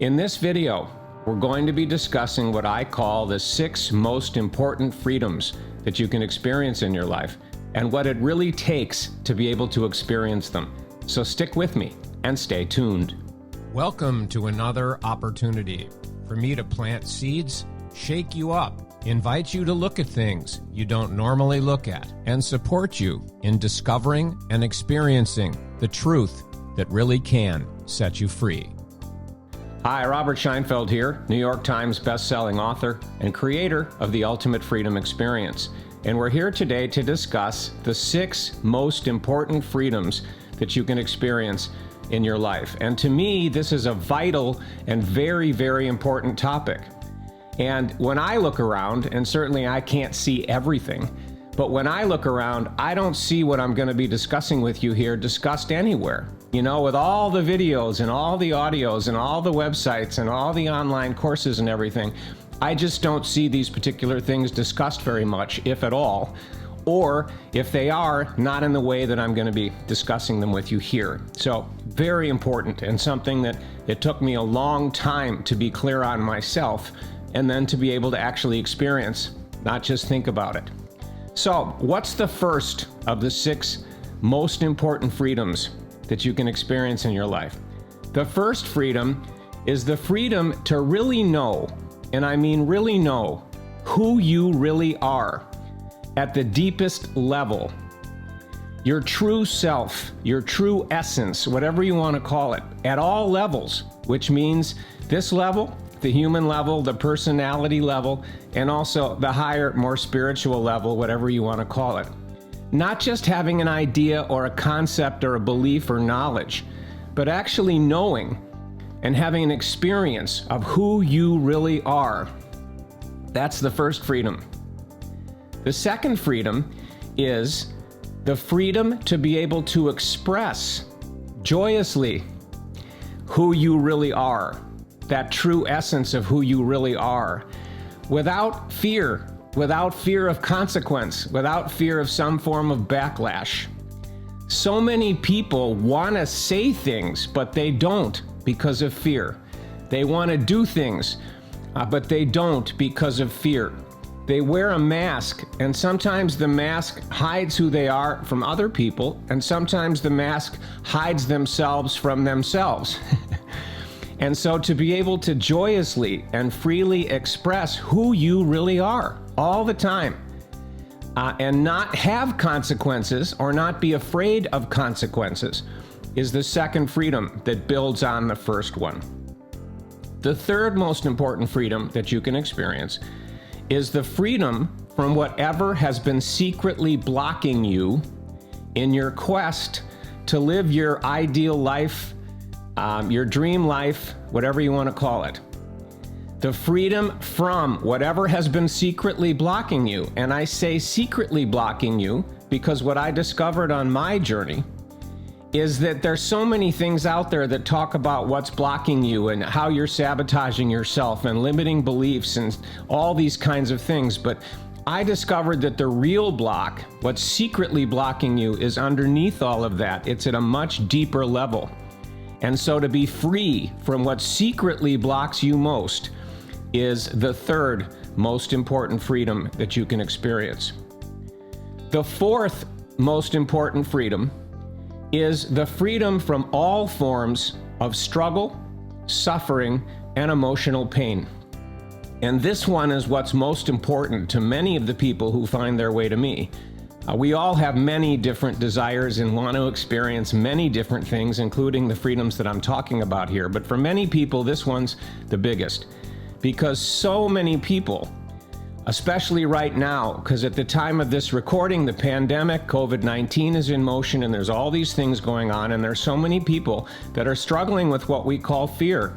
In this video, we're going to be discussing what I call the 6 most important freedoms that you can experience in your life and what it really takes to be able to experience them. So stick with me and stay tuned. Welcome to another opportunity for me to plant seeds, shake you up, invite you to look at things you don't normally look at, and support you in discovering and experiencing the truth that really can set you free. Hi, Robert Scheinfeld here, New York Times best-selling author and creator of the Ultimate Freedom Experience. And we're here today to discuss the 6 most important freedoms that you can experience in your life. And to me, this is a vital and very, very important topic. And when I look around, and certainly I can't see everything, but when I look around, I don't see what I'm going to be discussing with you here discussed anywhere. You know, with all the videos and all the audios and all the websites and all the online courses and everything, I just don't see these particular things discussed very much, if at all. Or if they are, not in the way that I'm going to be discussing them with you here. So very important, and something that it took me a long time to be clear on myself and then to be able to actually experience, not just think about it. So what's the first of the 6 most important freedoms that you can experience in your life? The first freedom is the freedom to really know, and I mean really know, who you really are at the deepest level. Your true self, your true essence, whatever you want to call it, at all levels, which means this level, the human level, the personality level, and also the higher, more spiritual level, whatever you want to call it. Not just having an idea or a concept or a belief or knowledge, but actually knowing and having an experience of who you really are. That's the first freedom. The second freedom is the freedom to be able to express joyously who you really are, that true essence of who you really are, without fear of consequence, without fear of some form of backlash. So many people want to say things, but they don't because of fear. They want to do things, but they don't because of fear. They wear a mask, and sometimes the mask hides who they are from other people, and sometimes the mask hides themselves from themselves. And so to be able to joyously and freely express who you really are all the time, and not have consequences or not be afraid of consequences, is the second freedom that builds on the first one. The third most important freedom that you can experience is the freedom from whatever has been secretly blocking you in your quest to live your ideal life, your dream life, whatever you want to call it. The freedom from whatever has been secretly blocking you. And I say secretly blocking you because what I discovered on my journey is that there's so many things out there that talk about what's blocking you and how you're sabotaging yourself and limiting beliefs and all these kinds of things. But I discovered that the real block, what's secretly blocking you, is underneath all of that. It's at a much deeper level. And so to be free from what secretly blocks you most is the third most important freedom that you can experience. The fourth most important freedom is the freedom from all forms of struggle, suffering, and emotional pain. And this one is what's most important to many of the people who find their way to me. We all have many different desires and want to experience many different things, including the freedoms that I'm talking about here. But for many people, this one's the biggest, because so many people, especially right now, because at the time of this recording, the pandemic, COVID-19 is in motion, and there's all these things going on, and there's so many people that are struggling with what we call fear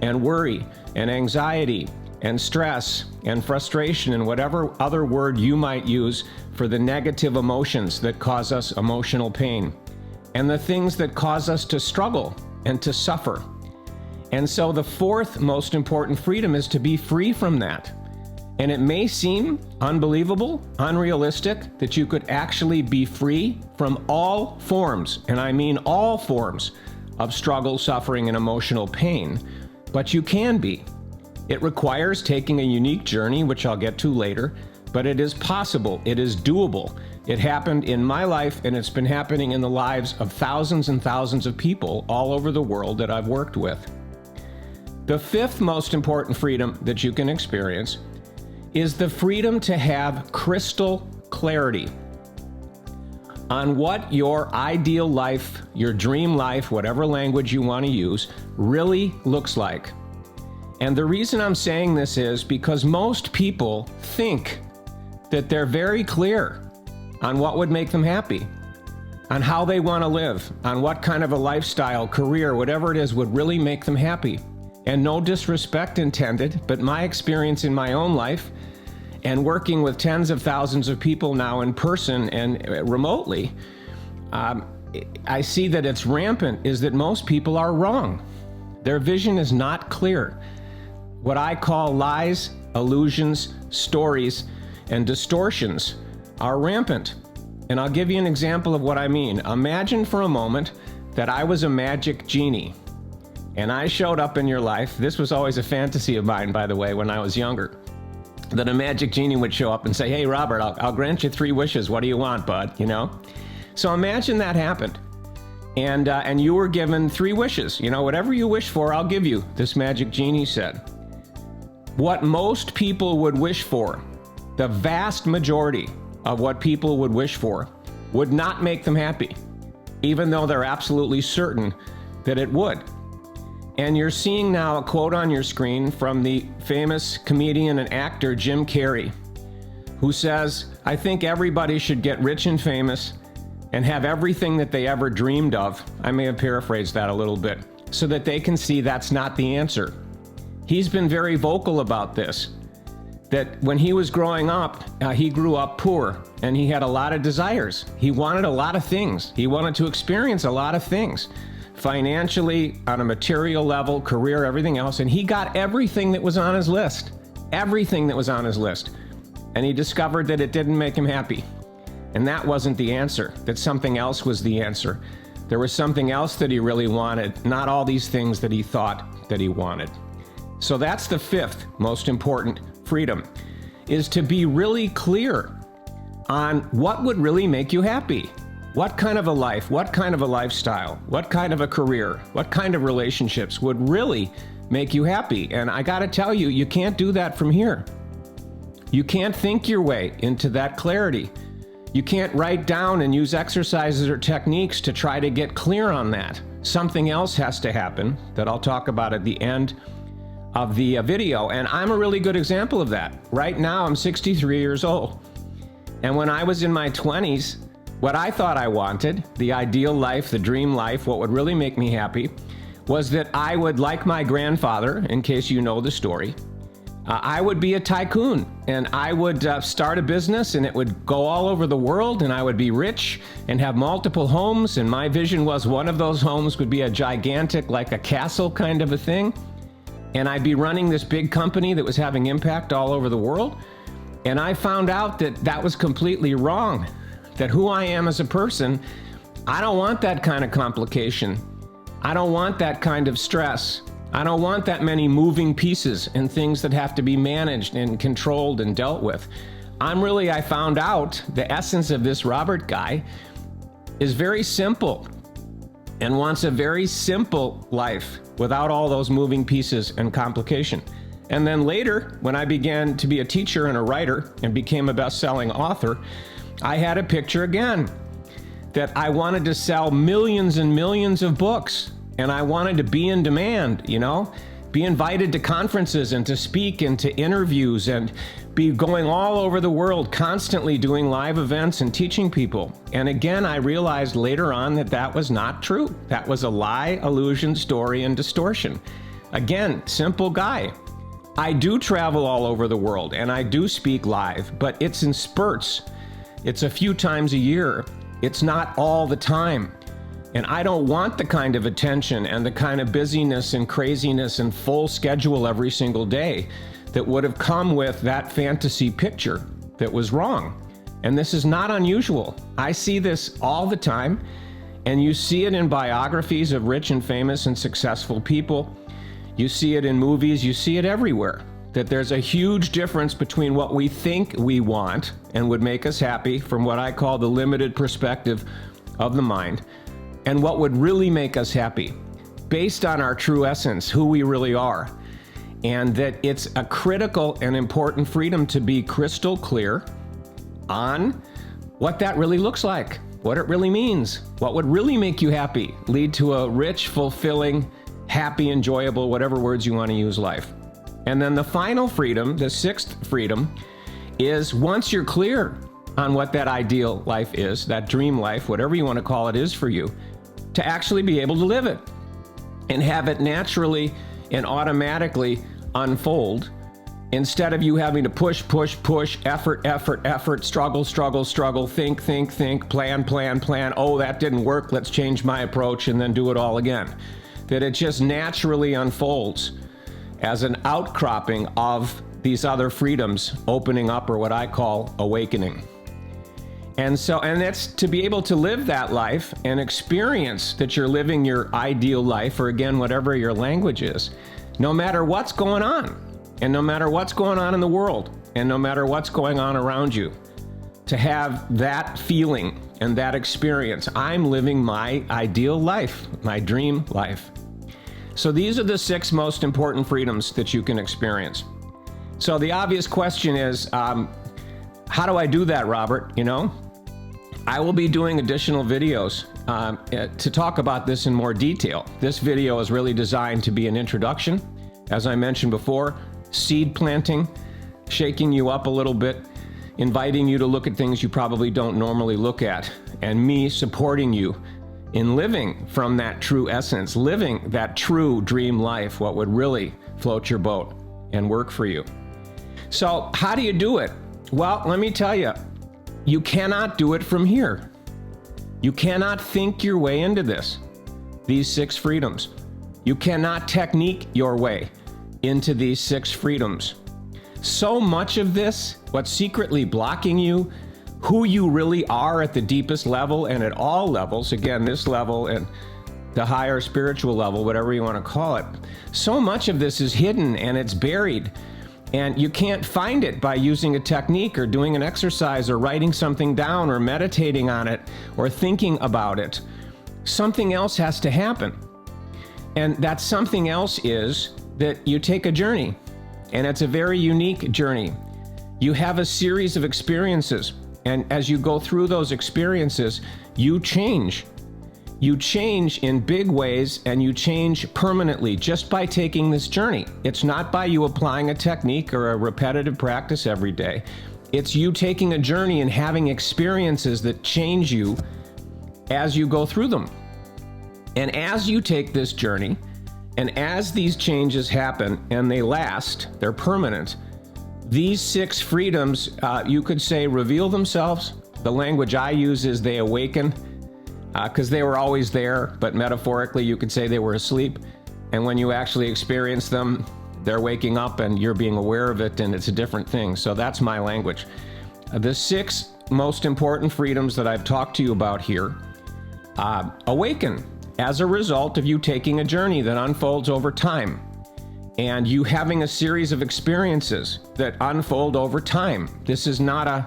and worry and anxiety and stress and frustration and whatever other word you might use for the negative emotions that cause us emotional pain and the things that cause us to struggle and to suffer. And so the fourth most important freedom is to be free from that. And it may seem unbelievable, unrealistic, that you could actually be free from all forms, and I mean all forms, of struggle, suffering, and emotional pain. but you can be. It requires taking a unique journey, which I'll get to later, but it is possible. It is doable. It happened in my life, and it's been happening in the lives of thousands and thousands of people all over the world that I've worked with. The fifth most important freedom that you can experience is the freedom to have crystal clarity on what your ideal life, your dream life, whatever language you want to use, really looks like. And the reason I'm saying this is because most people think that they're very clear on what would make them happy, on how they want to live, on what kind of a lifestyle, career, whatever it is would really make them happy. And no disrespect intended, but my experience in my own life and working with tens of thousands of people now in person and remotely, I see that it's rampant, is that most people are wrong. Their vision is not clear. What I call lies, illusions, stories, and distortions are rampant. And I'll give you an example of what I mean. Imagine for a moment that I was a magic genie and I showed up in your life. This was always a fantasy of mine, by the way, when I was younger, that a magic genie would show up and say, "Hey, Robert, I'll grant you 3 wishes. What do you want, bud?" You know? So imagine that happened. And you were given 3 wishes. You know, whatever you wish for, I'll give you, this magic genie said. What most people would wish for, the vast majority of what people would wish for, would not make them happy, even though they're absolutely certain that it would. And you're seeing now a quote on your screen from the famous comedian and actor Jim Carrey, who says, "I think everybody should get rich and famous and have everything that they ever dreamed of." I may have paraphrased that a little bit, so that they can see that's not the answer. He's been very vocal about this, that when he was growing up, he grew up poor and he had a lot of desires. He wanted a lot of things. He wanted to experience a lot of things, financially, on a material level, career, everything else. And he got everything that was on his list, everything that was on his list. And he discovered that it didn't make him happy. And that wasn't the answer, that something else was the answer. There was something else that he really wanted, not all these things that he thought that he wanted. So that's the fifth most important freedom, is to be really clear on what would really make you happy. What kind of a life, what kind of a lifestyle, what kind of a career, what kind of relationships would really make you happy? And I got to tell you, you can't do that from here. You can't think your way into that clarity. You can't write down and use exercises or techniques to try to get clear on that. Something else has to happen that I'll talk about at the end of the video. And I'm a really good example of that. Right now, I'm 63 years old. And when I was in my 20s, what I thought I wanted, the ideal life, the dream life, what would really make me happy, was that I would, like my grandfather, in case you know the story, I would be a tycoon, and I would start a business, and it would go all over the world, and I would be rich and have multiple homes. And my vision was one of those homes would be a gigantic, like a castle kind of a thing. And I'd be running this big company that was having impact all over the world. And I found out that that was completely wrong, that who I am as a person, I don't want that kind of complication. I don't want that kind of stress. I don't want that many moving pieces and things that have to be managed and controlled and dealt with. I found out the essence of this Robert guy is very simple and wants a very simple life without all those moving pieces and complication. And then later, when I began to be a teacher and a writer and became a best-selling author, I had a picture again that I wanted to sell millions and millions of books. And I wanted to be in demand, you know, be invited to conferences and to speak and to interviews and be going all over the world, constantly doing live events and teaching people. And again, I realized later on that that was not true. That was a lie, illusion, story, and distortion. Again, simple guy. I do travel all over the world and I do speak live, but it's in spurts. It's a few times a year. It's not all the time. And I don't want the kind of attention and the kind of busyness and craziness and full schedule every single day that would have come with that fantasy picture that was wrong. And this is not unusual. I see this all the time, and you see it in biographies of rich and famous and successful people. You see it in movies, you see it everywhere. That there's a huge difference between what we think we want and would make us happy from what I call the limited perspective of the mind, and what would really make us happy based on our true essence, who we really are. And that it's a critical and important freedom to be crystal clear on what that really looks like, what it really means, what would really make you happy, lead to a rich, fulfilling, happy, enjoyable, whatever words you want to use, life. And then the final freedom, the sixth freedom, is once you're clear on what that ideal life is, that dream life, whatever you want to call it is for you, to actually be able to live it and have it naturally and automatically unfold, instead of you having to push, effort, struggle, think, plan. Oh, that didn't work. Let's change my approach and then do it all again. That it just naturally unfolds as an outcropping of these other freedoms opening up, or what I call awakening. And that's to be able to live that life and experience that you're living your ideal life, or again, whatever your language is, no matter what's going on, and no matter what's going on in the world, and no matter what's going on around you, to have that feeling and that experience. I'm living my ideal life, my dream life. So these are the 6 most important freedoms that you can experience. So the obvious question is, how do I do that, Robert? I will be doing additional videos to talk about this in more detail. This video is really designed to be an introduction, as I mentioned before, seed planting, shaking you up a little bit, inviting you to look at things you probably don't normally look at, and me supporting you in living from that true essence, living that true dream life, what would really float your boat and work for you. So how do you do it? Well, let me tell you, you cannot do it from here. You cannot think your way into this, these 6 freedoms. You cannot technique your way into these 6 freedoms. So much of this, what's secretly blocking you, who you really are at the deepest level and at all levels, again, this level and the higher spiritual level, whatever you want to call it, so much of this is hidden and it's buried. And you can't find it by using a technique or doing an exercise or writing something down or meditating on it or thinking about it. Something else has to happen. And that something else is that you take a journey. And it's a very unique journey. You have a series of experiences. And as you go through those experiences, you change. You change in big ways, and you change permanently just by taking this journey. It's not by you applying a technique or a repetitive practice every day. It's you taking a journey and having experiences that change you as you go through them. And as you take this journey, and as these changes happen and they last, they're permanent, these 6 freedoms, you could say, reveal themselves. The language I use is they awaken, because they were always there, but metaphorically you could say they were asleep. And when you actually experience them, they're waking up and you're being aware of it, and it's a different thing. So that's my language. The 6 most important freedoms that I've talked to you about here awaken as a result of you taking a journey that unfolds over time, and you having a series of experiences that unfold over time. This is not a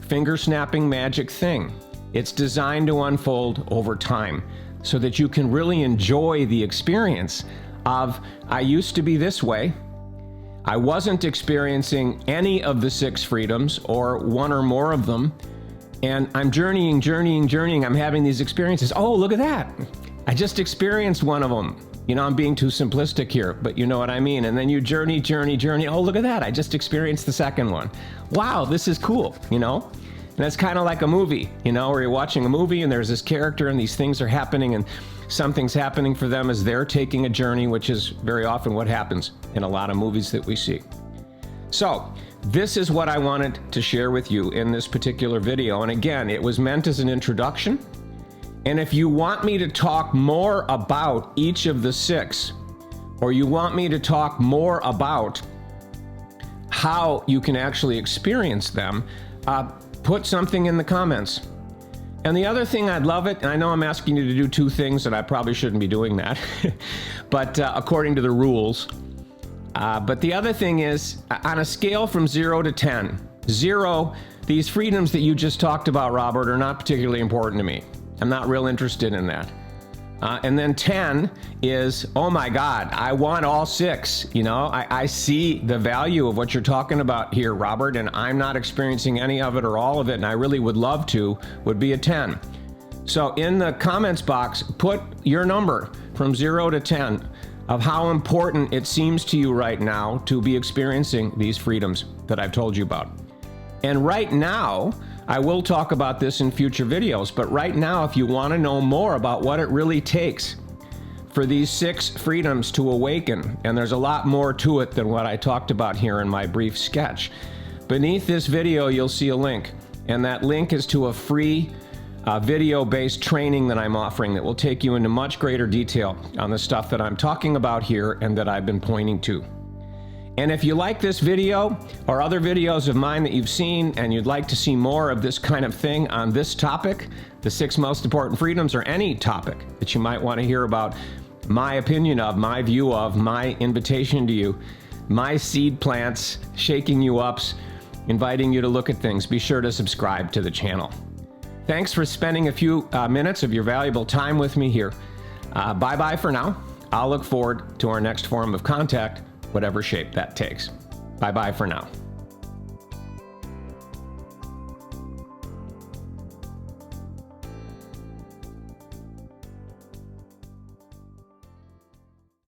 finger-snapping magic thing. It's designed to unfold over time so that you can really enjoy the experience of, I used to be this way. I wasn't experiencing any of the 6 freedoms or one or more of them. And I'm journeying. I'm having these experiences. Oh, look at that. I just experienced one of them. I'm being too simplistic here, but you know what I mean. And then you journey. Oh, look at that. I just experienced the second one. Wow, this is cool, And it's kind of like a movie, where you're watching a movie and there's this character and these things are happening and something's happening for them as they're taking a journey, which is very often what happens in a lot of movies that we see. So this is what I wanted to share with you in this particular video. And again, it was meant as an introduction. And if you want me to talk more about each of the 6, or you want me to talk more about how you can actually experience them, put something in the comments And the other thing I'd love it, and I know I'm asking you to do two things, and I probably shouldn't be doing that, but according to the rules. But the other thing is, on a scale from 0 to 10, 0, these freedoms that you just talked about, Robert, are not particularly important to me. I'm not real interested in that. And then 10 is, oh my God, I want all 6. You know, I see the value of what you're talking about here, Robert, and I'm not experiencing any of it or all of it, and I really would love to, would be a 10. So in the comments box, put your number from 0 to 10 of how important it seems to you right now to be experiencing these freedoms that I've told you about. And right now, I will talk about this in future videos, but right now, if you want to know more about what it really takes for these 6 freedoms to awaken, and there's a lot more to it than what I talked about here in my brief sketch, beneath this video, you'll see a link, and that link is to a free video-based training that I'm offering that will take you into much greater detail on the stuff that I'm talking about here and that I've been pointing to. And if you like this video or other videos of mine that you've seen and you'd like to see more of this kind of thing on this topic, the 6 most important freedoms, or any topic that you might want to hear about, my opinion of, my view of, my invitation to you, my seed plants, shaking you ups, inviting you to look at things, be sure to subscribe to the channel. Thanks for spending a few minutes of your valuable time with me here. Bye-bye for now. I'll look forward to our next form of contact, whatever shape that takes. Bye-bye for now.